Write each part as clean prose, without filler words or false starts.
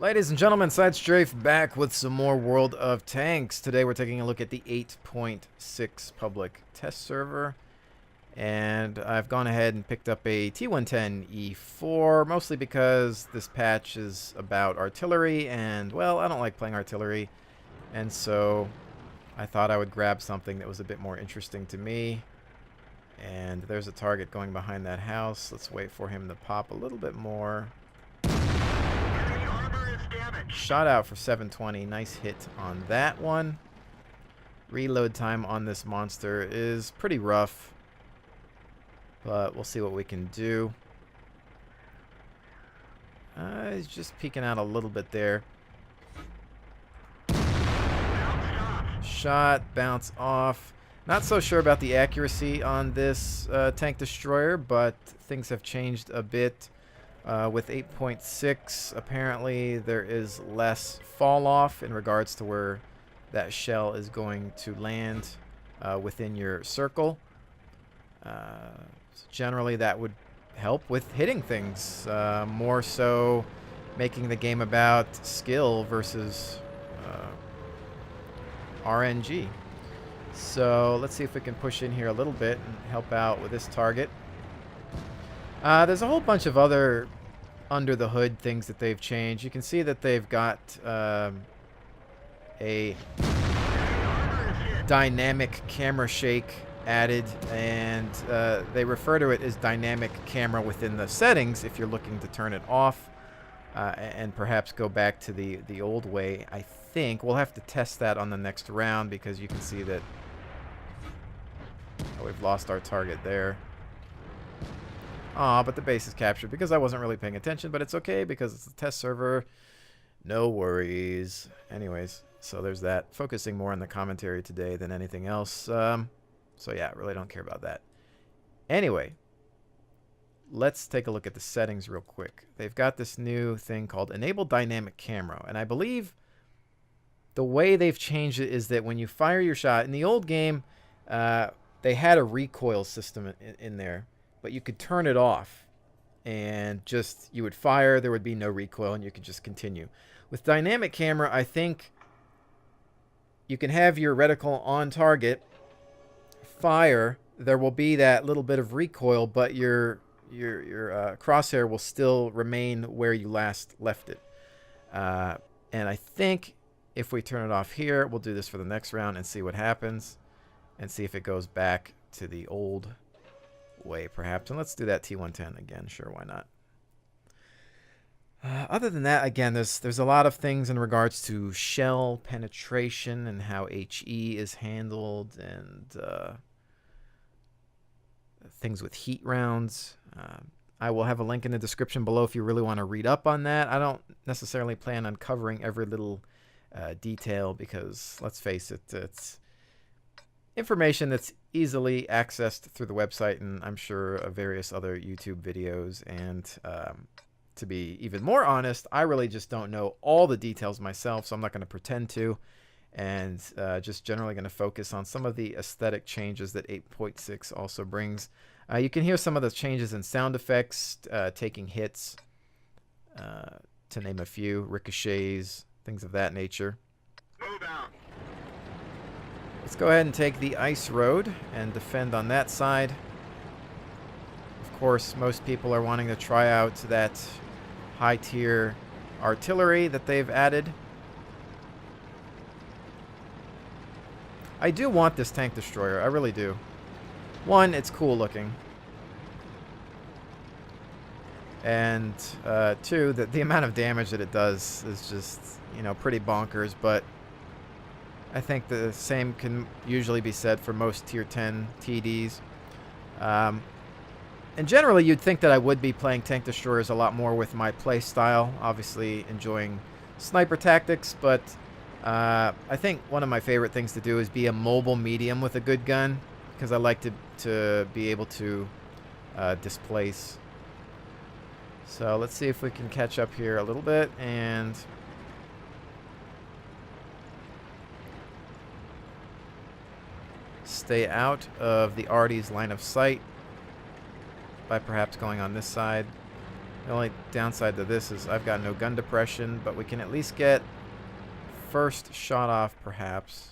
Ladies and gentlemen, Side Strafe back with some more World of Tanks. Today we're taking a look at the 8.6 public test server. And I've gone ahead and picked up a T110E4, mostly because this patch is about artillery, and, well, I don't like playing artillery. And so I thought I would grab something that was a bit more interesting to me. And there's a target going behind that house. Let's wait for him to pop a little bit more. Shot out for 720. Nice hit on that one. Reload time on this monster is pretty rough, but we'll see what we can do. He's just peeking out a little bit there. Shot, bounce off. Not so sure about the accuracy on this tank destroyer, but things have changed a bit. With 8.6, apparently there is less fall off in regards to where that shell is going to land within your circle. So generally that would help with hitting things, more so making the game about skill versus RNG. So let's see if we can push in here a little bit and help out with this target. There's a whole bunch of other under the hood things that they've changed. You can see that they've got a dynamic camera shake added, and they refer to it as dynamic camera within the settings if you're looking to turn it off and perhaps go back to the old way. I think we'll have to test that on the next round, because you can see that we've lost our target there. Aw, but the base is captured because I wasn't really paying attention, but it's okay because it's a test server. No worries. Anyways, so there's that. Focusing more on the commentary today than anything else. So yeah, really don't care about that. Anyway, let's take a look at the settings real quick. They've got this new thing called Enable Dynamic Camera, and I believe the way they've changed it is that when you fire your shot, in the old game, they had a recoil system in there. But you could turn it off, and just you would fire, there would be no recoil, and you could just continue. With dynamic camera, I think you can have your reticle on target, fire, there will be that little bit of recoil, but your crosshair will still remain where you last left it. And I think if we turn it off here, we'll do this for the next round and see what happens, and see if it goes back to the old way perhaps. And let's do that T110 again. Sure, why not? Other than that, again, there's a lot of things in regards to shell penetration and how HE is handled, and things with heat rounds. I will have a link in the description below if you really want to read up on that. I don't necessarily plan on covering every little detail, because let's face it, it's information that's easily accessed through the website, and I'm sure various other YouTube videos. And to be even more honest, I really just don't know all the details myself, so I'm not going to pretend to, and just generally going to focus on some of the aesthetic changes that 8.6 also brings. You can hear some of the changes in sound effects, taking hits, to name a few, ricochets, things of that nature. Move out. Let's go ahead and take the ice road and defend on that side. Of course, most people are wanting to try out that high-tier artillery that they've added. I do want this tank destroyer. I really do. One, it's cool looking. And two, the amount of damage that it does is just, you know, pretty bonkers, but I think the same can usually be said for most tier 10 TDs. And generally, you'd think that I would be playing tank destroyers a lot more with my play style, obviously enjoying sniper tactics, but I think one of my favorite things to do is be a mobile medium with a good gun, because I like to be able to displace. So let's see if we can catch up here a little bit and stay out of the Arty's line of sight by perhaps going on this side. The only downside to this is I've got no gun depression, but we can at least get first shot off, perhaps,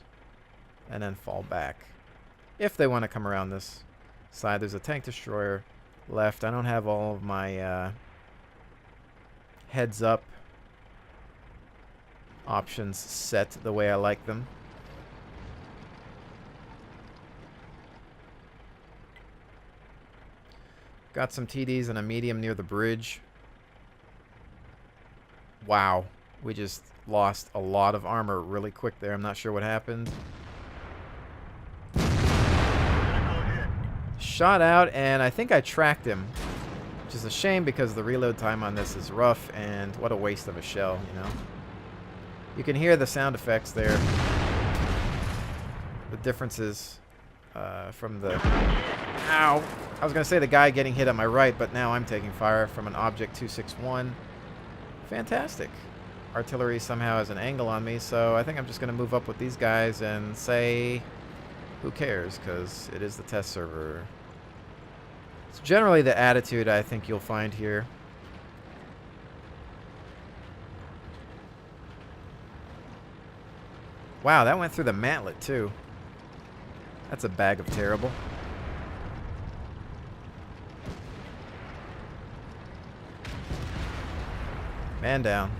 and then fall back. If they want to come around this side, there's a tank destroyer left. I don't have all of my heads up options set the way I like them. Got some TDs and a medium near the bridge. Wow, we just lost a lot of armor really quick there. I'm not sure what happened. Shot out, and I think I tracked him, which is a shame because the reload time on this is rough, and what a waste of a shell, you know. You can hear the sound effects there. The differences from the... Ow! I was going to say the guy getting hit on my right, but now I'm taking fire from an Object 261. Fantastic. Artillery somehow has an angle on me, so I think I'm just going to move up with these guys and say, who cares, because it is the test server. It's generally the attitude I think you'll find here. Wow, that went through the mantlet, too. That's a bag of terrible. Man down.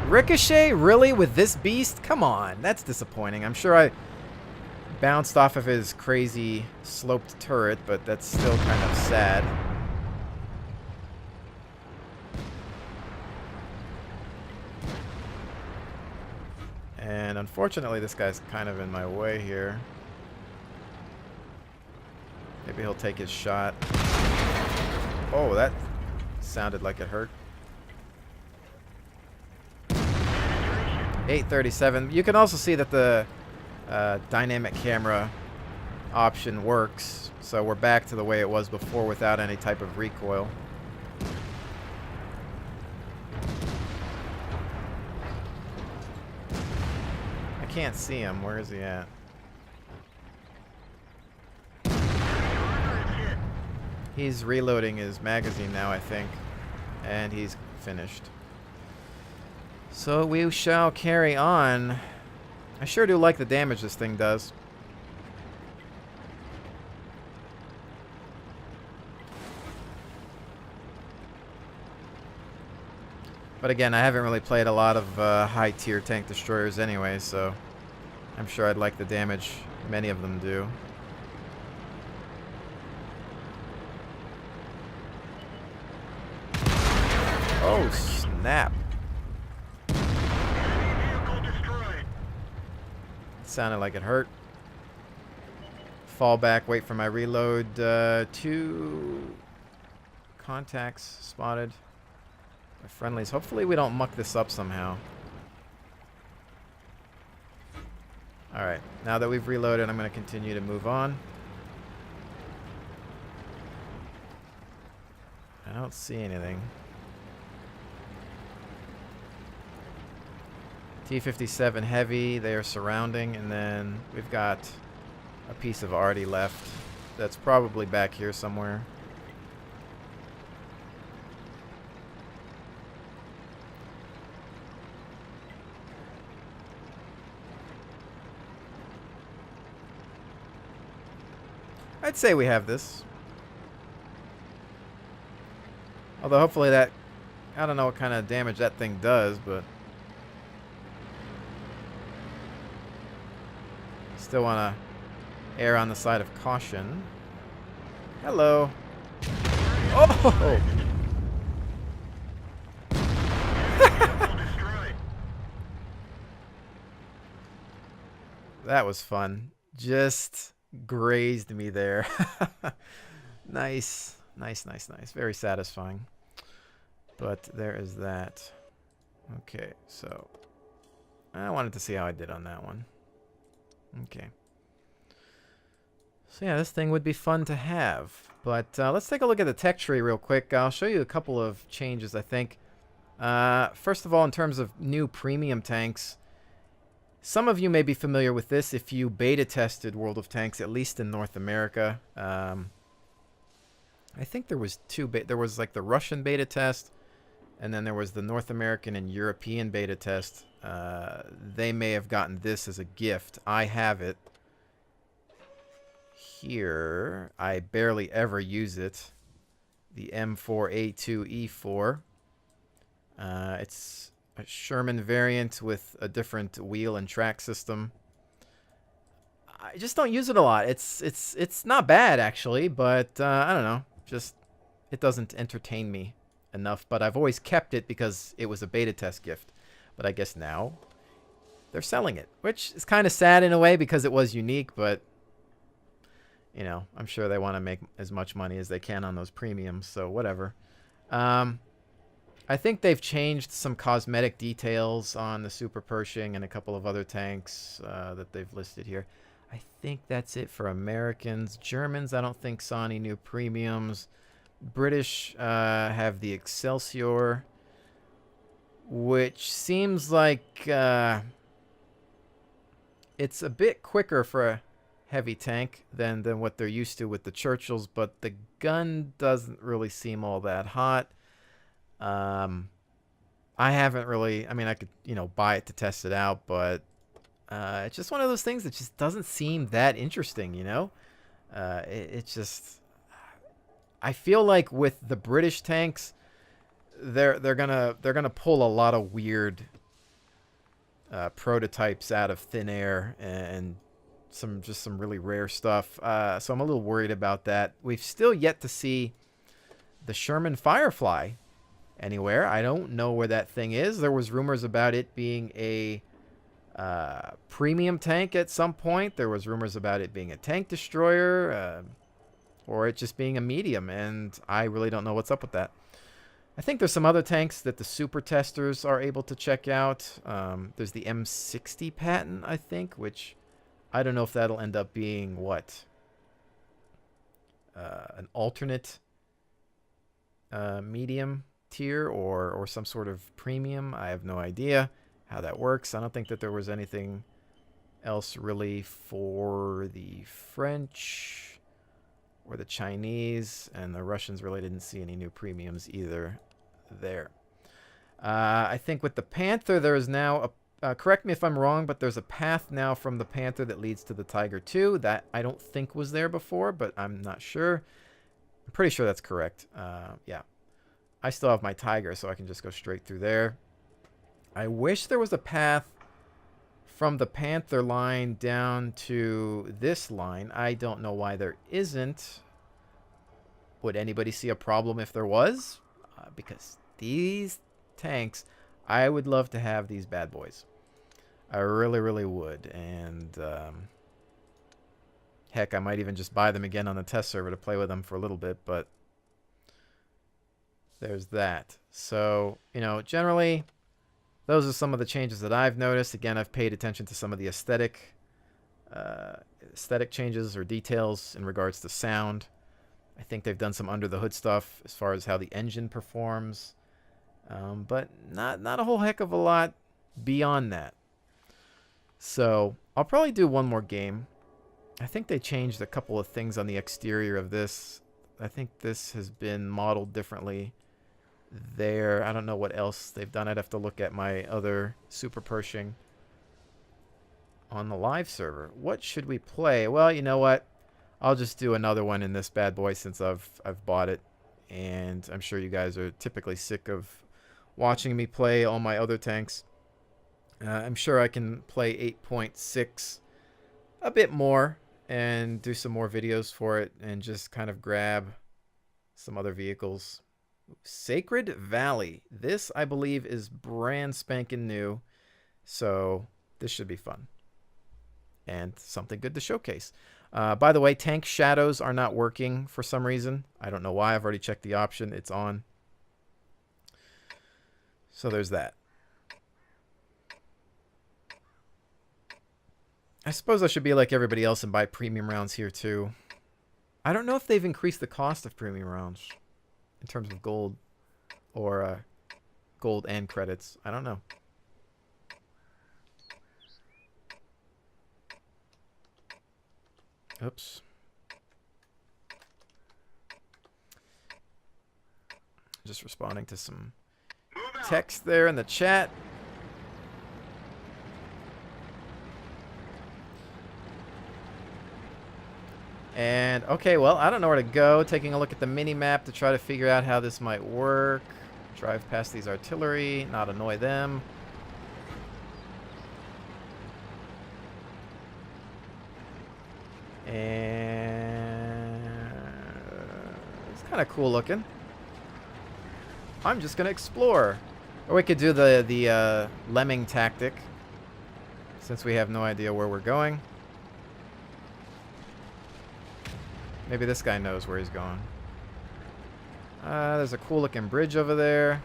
Ricochet? Really? With this beast? Come on. That's disappointing. I'm sure I bounced off of his crazy sloped turret, but that's still kind of sad. And unfortunately, this guy's kind of in my way here. Maybe he'll take his shot. Oh, that sounded like it hurt. 837. You can also see that the dynamic camera option works. So we're back to the way it was before without any type of recoil. I can't see him. Where is he at? He's reloading his magazine now, I think. And he's finished. So we shall carry on. I sure do like the damage this thing does. But again, I haven't really played a lot of high-tier tank destroyers anyway, so I'm sure I'd like the damage many of them do. Oh, snap. Sounded like it hurt. Fall back, wait for my reload. 2 contacts spotted. My friendlies. Hopefully we don't muck this up somehow. Alright, now that we've reloaded, I'm going to continue to move on. I don't see anything. T-57 heavy, they are surrounding, and then we've got a piece of arty left that's probably back here somewhere. I'd say we have this. Although hopefully that... I don't know what kind of damage that thing does, but... Still want to err on the side of caution. Hello. Oh! That was fun. Just grazed me there. Nice. Nice, nice, nice. Very satisfying. But there is that. Okay, so I wanted to see how I did on that one. Okay. So yeah, this thing would be fun to have. But let's take a look at the tech tree real quick. I'll show you a couple of changes, I think. First of all, in terms of new premium tanks, Some of you may be familiar with this if you beta tested World of Tanks, at least in North America. I think there was there was like the Russian beta test, and then there was the North American and European beta test. They may have gotten this as a gift. I have it here. I barely ever use it. The M4A2E4. It's a Sherman variant with a different wheel and track system. I just don't use it a lot. It's not bad actually, but I don't know. Just it doesn't entertain me enough. But I've always kept it because it was a beta test gift. But I guess now they're selling it, which is kind of sad in a way because it was unique. But you know, I'm sure they want to make as much money as they can on those premiums. So whatever. I think they've changed some cosmetic details on the Super Pershing and a couple of other tanks that they've listed here. I think that's it for Americans. Germans, I don't think saw any new premiums. British have the Excelsior, which seems like it's a bit quicker for a heavy tank than what they're used to with the Churchills, but the gun doesn't really seem all that hot. I haven't really, I mean, I could, you know, buy it to test it out, but it's just one of those things that just doesn't seem that interesting, you know? It's just, I feel like with the British tanks, they're gonna pull a lot of weird prototypes out of thin air and some really rare stuff. So I'm a little worried about that. We've still yet to see the Sherman Firefly anywhere. I don't know where that thing is. There was rumors about it being a premium tank at some point. There was rumors about it being a tank destroyer, or it just being a medium, and I really don't know what's up with that. I think there's some other tanks that the super testers are able to check out. There's the M60 patent, I think, which I don't know if that'll end up being what? An alternate medium tier or some sort of premium. I have no idea how that works. I don't think that there was anything else really for the French or the Chinese, and the Russians really didn't see any new premiums either there. I think with the Panther there is now a correct me if I'm wrong, but there's a path now from the Panther that leads to the Tiger 2 that I don't think was there before, but I'm not sure. I'm pretty sure that's correct. Yeah. I still have my Tiger, so I can just go straight through there. I wish there was a path from the Panther line down to this line. I don't know why there isn't. Would anybody see a problem if there was? Because these tanks, I would love to have these bad boys. I really, really would. And heck, I might even just buy them again on the test server to play with them for a little bit, but there's that. So, you know, generally, those are some of the changes that I've noticed. Again, I've paid attention to some of the aesthetic changes or details in regards to sound. I think they've done some under the hood stuff as far as how the engine performs, but not a whole heck of a lot beyond that. So I'll probably do one more game. I think they changed a couple of things on the exterior of this. I think this has been modeled differently there. I don't know what else they've done. I'd have to look at my other Super Pershing on the live server. What should we play? Well, you know what? I'll just do another one in this bad boy since I've bought it, and I'm sure you guys are typically sick of watching me play all my other tanks. I'm sure I can play 8.6 a bit more and do some more videos for it and just kind of grab some other vehicles. Sacred Valley. This, I believe, is brand spanking new, so this should be fun and something good to showcase. By the way, tank shadows are not working for some reason. I don't know why. I've already checked the option. It's on. So there's that. I suppose I should be like everybody else and buy premium rounds here too. I don't know if they've increased the cost of premium rounds in terms of gold or gold and credits. I don't know. Oops. Just responding to some text there in the chat. And, okay, well, I don't know where to go. Taking a look at the mini-map to try to figure out how this might work. Drive past these artillery, not annoy them. And it's kind of cool looking. I'm just going to explore. Or we could do the lemming tactic, since we have no idea where we're going. Maybe this guy knows where he's going. There's a cool looking bridge over there.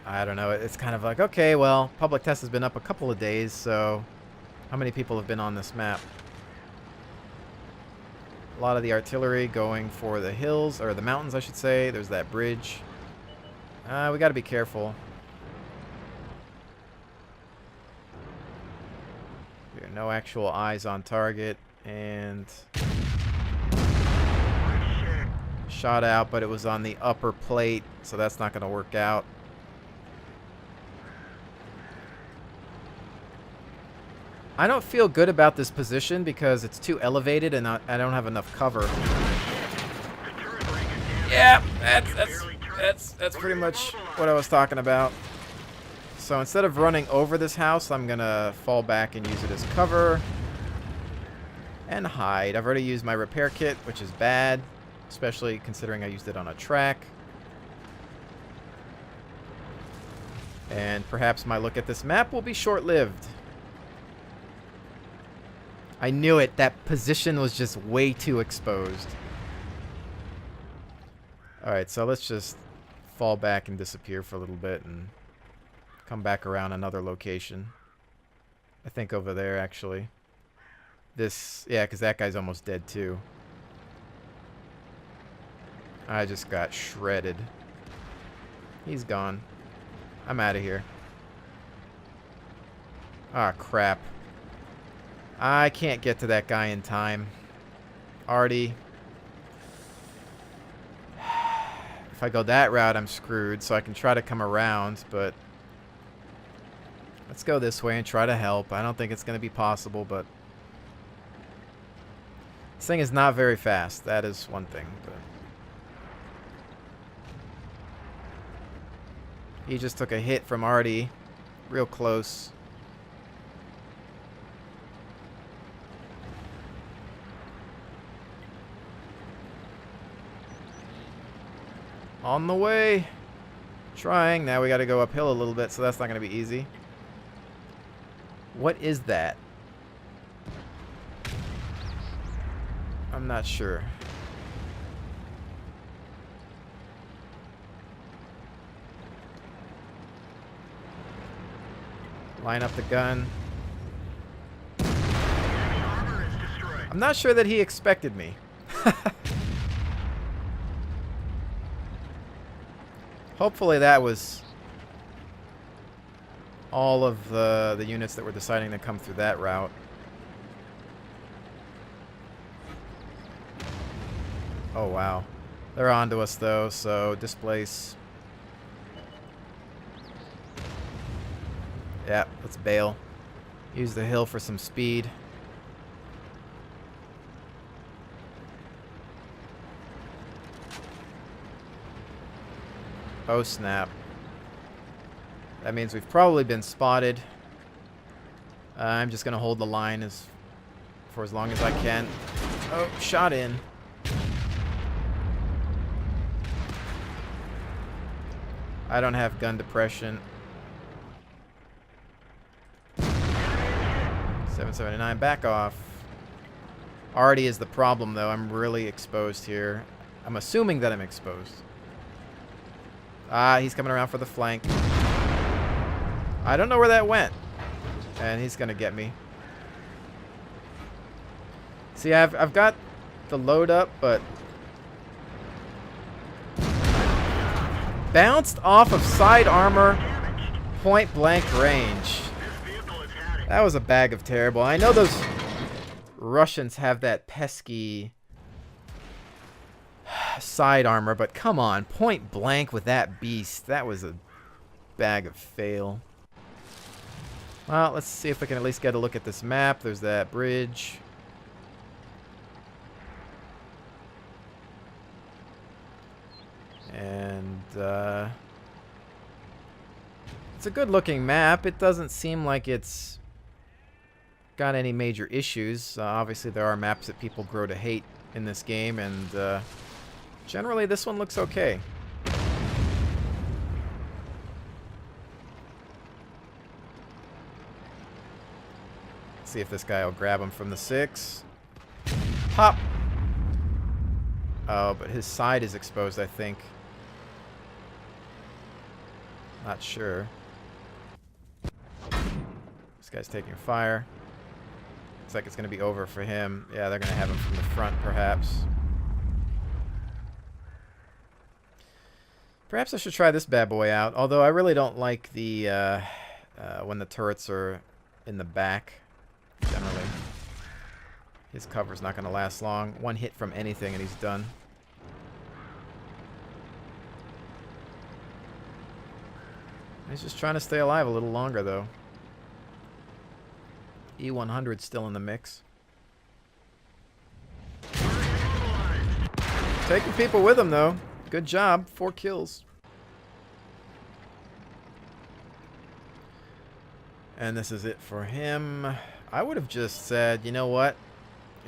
I don't know. It's kind of like, okay, well, public test has been up a couple of days, so how many people have been on this map? A lot of the artillery going for the hills, or the mountains, I should say. There's that bridge. We got to be careful. There are no actual eyes on target, and shot out, but it was on the upper plate, so that's not going to work out. I don't feel good about this position because it's too elevated and I don't have enough cover. Yeah, that's pretty much what I was talking about. So instead of running over this house, I'm gonna fall back and use it as cover and hide. I've already used my repair kit, which is bad, especially considering I used it on a track. And perhaps my look at this map will be short-lived. I knew it. That position was just way too exposed. Alright, so let's just fall back and disappear for a little bit and come back around another location. I think over there, actually. This, yeah, because that guy's almost dead, too. I just got shredded. He's gone. I'm out of here. Ah, crap. I can't get to that guy in time. Artie. If I go that route, I'm screwed, so I can try to come around, but let's go this way and try to help. I don't think it's going to be possible, but this thing is not very fast. That is one thing. But he just took a hit from Artie. Real close. On the way. Trying. Now we got to go uphill a little bit, so that's not going to be easy. What is that? I'm not sure. Line up the gun. I'm not sure that he expected me. Hopefully that was all of the units that were deciding to come through that route. Oh, wow. They're onto us, though, so displace. Yeah, let's bail. Use the hill for some speed. Oh, snap. That means we've probably been spotted. I'm just going to hold the line for as long as I can. Oh, shot in. I don't have gun depression. 779, back off. Artie is the problem, though. I'm really exposed here. I'm assuming that I'm exposed. Ah, he's coming around for the flank. I don't know where that went. And he's going to get me. See, I've got the load up, but bounced off of side armor, point blank range. That was a bag of terrible. I know those Russians have that pesky side armor, but come on, point blank with that beast. That was a bag of fail. Well, let's see if we can at least get a look at this map. There's that bridge. And it's a good looking map. It doesn't seem like it's got any major issues. Obviously there are maps that people grow to hate in this game, and generally this one looks okay. Let's see if this guy will grab him from the 6. Pop! Oh, but his side is exposed, I think. Not sure. This guy's taking fire. Looks like it's going to be over for him. Yeah, they're going to have him from the front, perhaps. Perhaps I should try this bad boy out. Although I really don't like the when the turrets are in the back, generally. His cover's not going to last long. One hit from anything and he's done. He's just trying to stay alive a little longer, though. E100's still in the mix. Taking people with him, though. Good job. 4 kills. And this is it for him. I would have just said, you know what?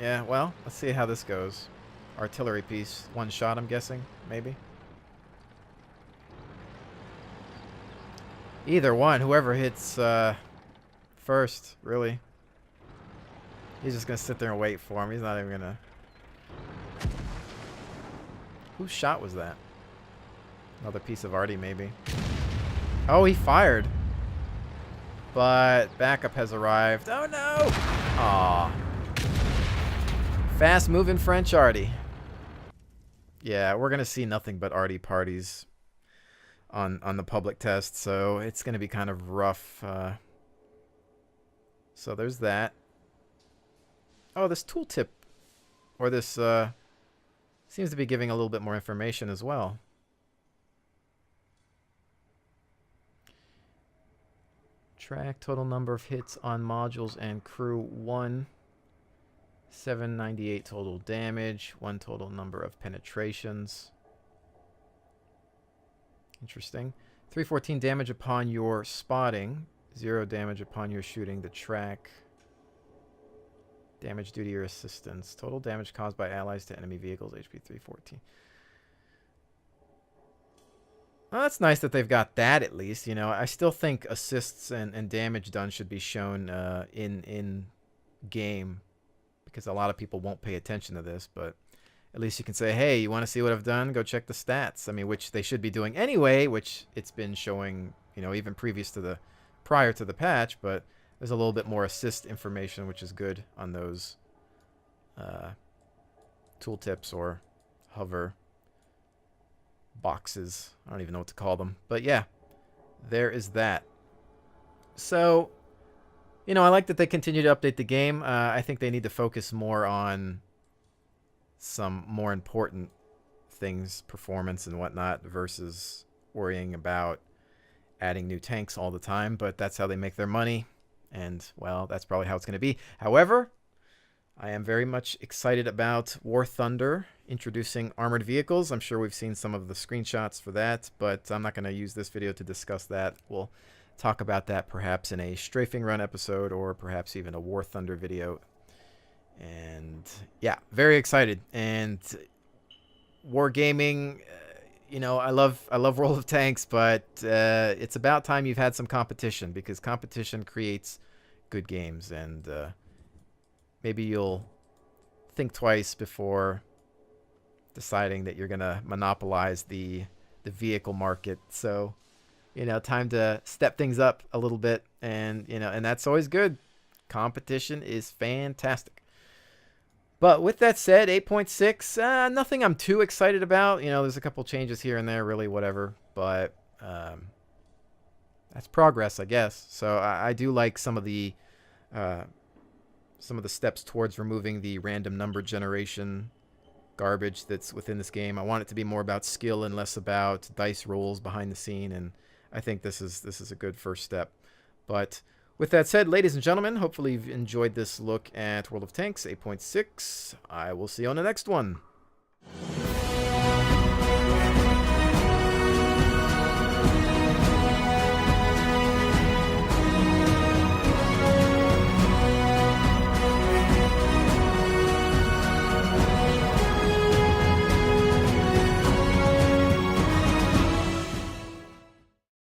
Yeah, well, let's see how this goes. Artillery piece. 1 shot, I'm guessing. Maybe. Either one. Whoever hits first, really. He's just going to sit there and wait for him. He's not even going to... Whose shot was that? Another piece of arty, maybe. Oh, he fired. But backup has arrived. Oh, no! Aw. Fast-moving French arty. Yeah, we're going to see nothing but arty parties on the public test, so it's going to be kind of rough. So there's that. Oh, this tooltip, or this seems to be giving a little bit more information as well. Track total number of hits on modules and crew 1. 798 total damage. 1 total number of penetrations. Interesting. 314 damage upon your spotting. 0 damage upon your shooting the track. Damage due to your assistance. Total damage caused by allies to enemy vehicles. HP 314. Well, that's nice that they've got that at least. You know, I still think assists and damage done should be shown in game, because a lot of people won't pay attention to this, but at least you can say, hey, you want to see what I've done? Go check the stats. I mean, which they should be doing anyway, which it's been showing, you know, even prior to the patch, but there's a little bit more assist information, which is good on those tooltips or hover boxes. I don't even know what to call them. But yeah, there is that. So, you know, I like that they continue to update the game. I think they need to focus more on some more important things, performance and whatnot, versus worrying about adding new tanks all the time. But that's how they make their money. And, well, that's probably how it's going to be. However, I am very much excited about War Thunder introducing armored vehicles. I'm sure we've seen some of the screenshots for that, but I'm not going to use this video to discuss that. We'll talk about that perhaps in a strafing run episode, or perhaps even a War Thunder video. And yeah, very excited. And Wargaming, you know, I love World of Tanks, but it's about time you've had some competition, because competition creates good games, and maybe you'll think twice before deciding that you're gonna monopolize the vehicle market. So, you know, time to step things up a little bit, and you know, and that's always good. Competition is fantastic. But with that said, 8.6, nothing I'm too excited about. You know, there's a couple changes here and there, really, whatever. But that's progress, I guess. So I do like some of the steps towards removing the random number generation garbage that's within this game. I want it to be more about skill and less about dice rolls behind the scene, and I think this is a good first step. But with that said, ladies and gentlemen, hopefully you've enjoyed this look at World of Tanks 8.6. I will see you on the next one.